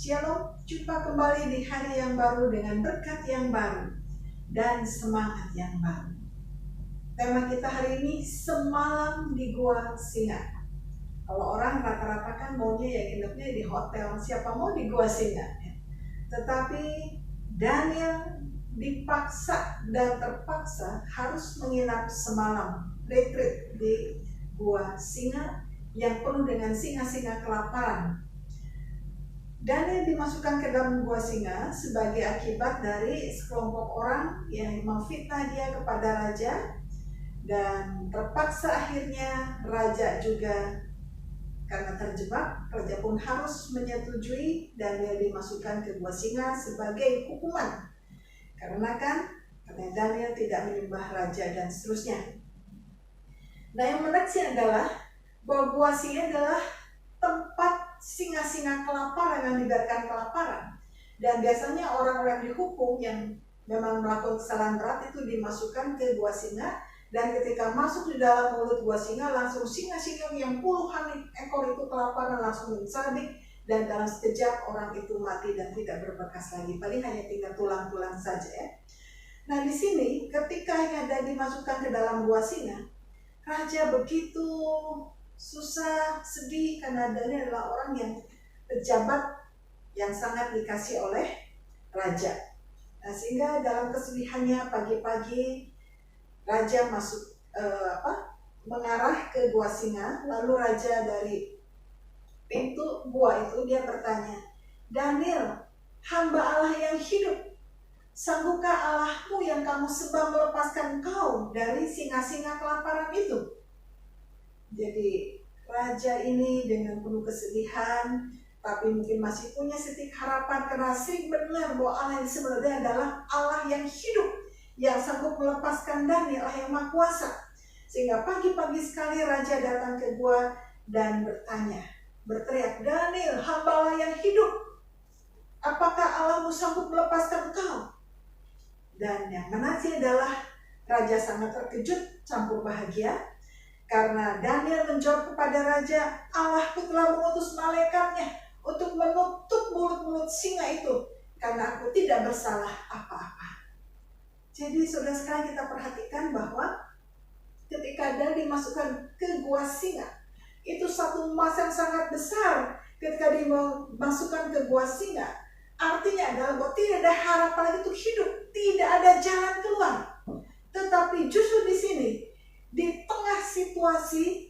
Shalom, jumpa kembali di hari yang baru dengan berkat yang baru dan semangat yang baru. Tema kita hari ini, semalam di Gua Singa. Kalau orang rata-rata kan maunya ya nginepnya di hotel, siapa mau di Gua Singa ya. Tetapi Daniel dipaksa dan terpaksa harus menginap semalam retreat di Gua Singa yang penuh dengan singa-singa kelaparan. Daniel dimasukkan ke dalam gua singa sebagai akibat dari sekelompok orang yang memfitnah dia kepada raja, dan terpaksa akhirnya raja juga karena terjebak, raja pun harus menyetujui Daniel dimasukkan ke gua singa sebagai hukuman karena Daniel tidak menyembah raja dan seterusnya. Nah, yang menarik adalah bahwa gua singa adalah tempat singa-singa kelaparan yang dibiarkan kelaparan, dan biasanya orang-orang dihukum yang memang melakukan kesalahan berat itu dimasukkan ke gua singa, dan ketika masuk di dalam mulut gua singa langsung singa-singa yang puluhan ekor itu kelaparan langsung mencabik, dan dalam sekejap orang itu mati dan tidak berbekas lagi, paling hanya tinggal tulang-tulang saja ya. Nah, di sini ketika ada dimasukkan ke dalam gua singa, raja begitu susah, sedih karena Daniel adalah orang yang pejabat yang sangat dikasih oleh raja. Nah, sehingga dalam kesedihannya pagi-pagi raja masuk mengarah ke gua singa, lalu raja dari pintu gua itu dia bertanya, "Daniel, hamba Allah yang hidup, sanggupkah Allahmu yang kamu sembah melepaskan kau dari singa-singa kelaparan itu?" Jadi raja ini dengan penuh kesedihan, tapi mungkin masih punya sedikit harapan karena sering benar bahwa Allah yang sebenarnya adalah Allah yang hidup, yang sanggup melepaskan Daniel, Allah yang Maha Kuasa. Sehingga pagi-pagi sekali raja datang ke gua dan berteriak, "Daniel, hamba Allah yang hidup, apakah Allahmu sanggup melepaskan kau?" Dan yang menarik adalah raja sangat terkejut campur bahagia, karena Daniel menjawab kepada raja, "Allahku telah mengutus malaikatnya untuk menutup mulut-mulut singa itu, karena aku tidak bersalah apa-apa." Jadi saudara sekalian, kita perhatikan bahwa ketika Daniel dimasukkan ke gua singa, itu satu masa yang sangat besar. Ketika dimasukkan ke gua singa, artinya adalah bahwa tidak ada harapan lagi untuk hidup, tidak ada jalan keluar. Tetapi justru di sini, di tengah situasi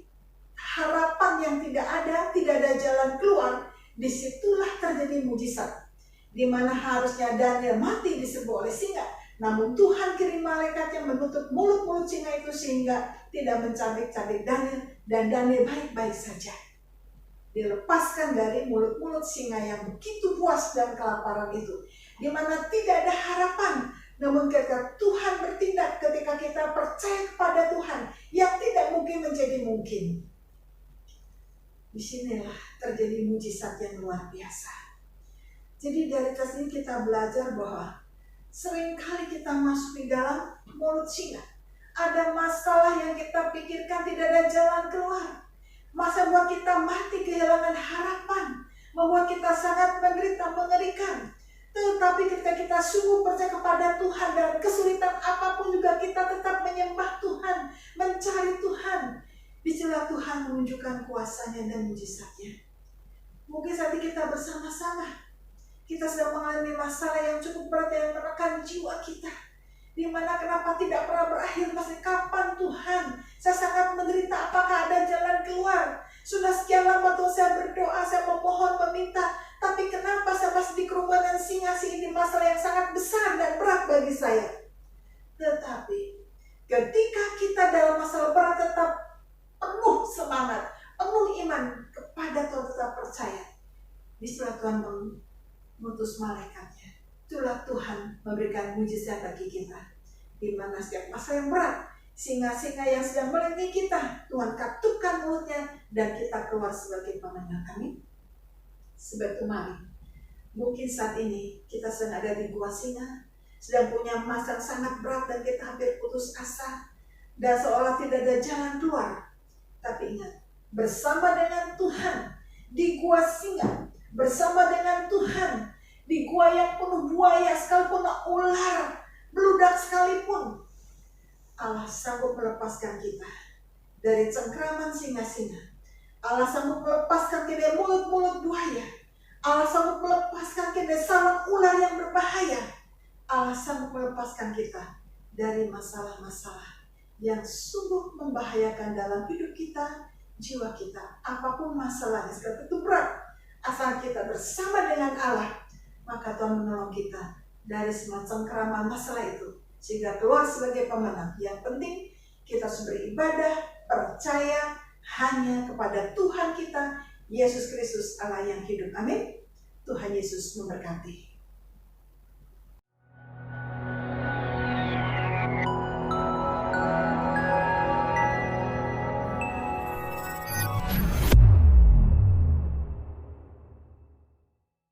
harapan yang tidak ada jalan keluar, disitulah terjadi mujizat, di mana harusnya Daniel mati diserbu oleh singa, namun Tuhan kirim malaikat yang menutup mulut-mulut singa itu sehingga tidak mencabik-cabik Daniel, dan Daniel baik-baik saja dilepaskan dari mulut-mulut singa yang begitu puas dan kelaparan itu, di mana tidak ada harapan. Namun ketika Tuhan bertindak, ketika kita percaya kepada Tuhan, yang tidak mungkin menjadi mungkin, disinilah terjadi mujizat yang luar biasa. Jadi dari sini kita belajar bahwa seringkali kita masuk di dalam mulut singa, ada masalah yang kita pikirkan tidak ada jalan keluar, masa buat kita mati kehilangan harapan, membuat kita sangat menderita, mengerikan. Tetapi ketika kita sungguh percaya kepada Tuhan, dalam kesulitan apapun juga kita tetap menyembah Tuhan, mencari Tuhan, disitulah Tuhan menunjukkan kuasanya dan mujizatnya. Mungkin saat ini kita bersama-sama, kita sedang mengalami masalah yang cukup berat yang menekan jiwa kita, dimana kenapa tidak pernah berakhir, masih kapan Tuhan, saya sangat menderita, apakah ada jalan keluar? Sudah sekian lama Tuhan saya berdoa, saya memohon, meminta, tapi kenapa saya masih dikerumunan singa ini, masalah yang sangat besar dan berat bagi saya. Tetapi ketika kita dalam masalah berat tetap penuh semangat, penuh iman kepada Tuhan, tetap percaya, disitulah Tuhan mengutus malaikatnya. Itulah Tuhan memberikan mujizat bagi kita, di mana setiap masa yang berat, singa-singa yang sedang melindungi kita, Tuhan katupkan mulutnya dan kita keluar sebagai pemenang. Amin. Sebab itu mari, mungkin saat ini kita sedang ada di gua singa, sedang punya masa yang sangat berat dan kita hampir putus asa dan seolah tidak ada jalan keluar. Tapi ingat, bersama dengan Tuhan di gua singa, bersama dengan Tuhan di gua yang penuh buaya sekalipun, ular beludak sekalipun, Allah sanggup melepaskan kita dari cengkraman singa-singa. Allah sanggup melepaskan kita dari mulut-mulut buaya. Allah sanggup melepaskan kita dari sarang ular yang berbahaya. Allah sanggup melepaskan kita dari masalah-masalah yang sungguh membahayakan dalam hidup kita, jiwa kita. Apapun masalahnya, sekalipun itu berat, asal kita bersama dengan Allah, maka Tuhan menolong kita dari semua cengkraman masalah itu, sehingga keluar sebagai pemenang. Yang penting kita harus beribadah, percaya hanya kepada Tuhan kita, Yesus Kristus Allah yang hidup. Amin. Tuhan Yesus memberkati.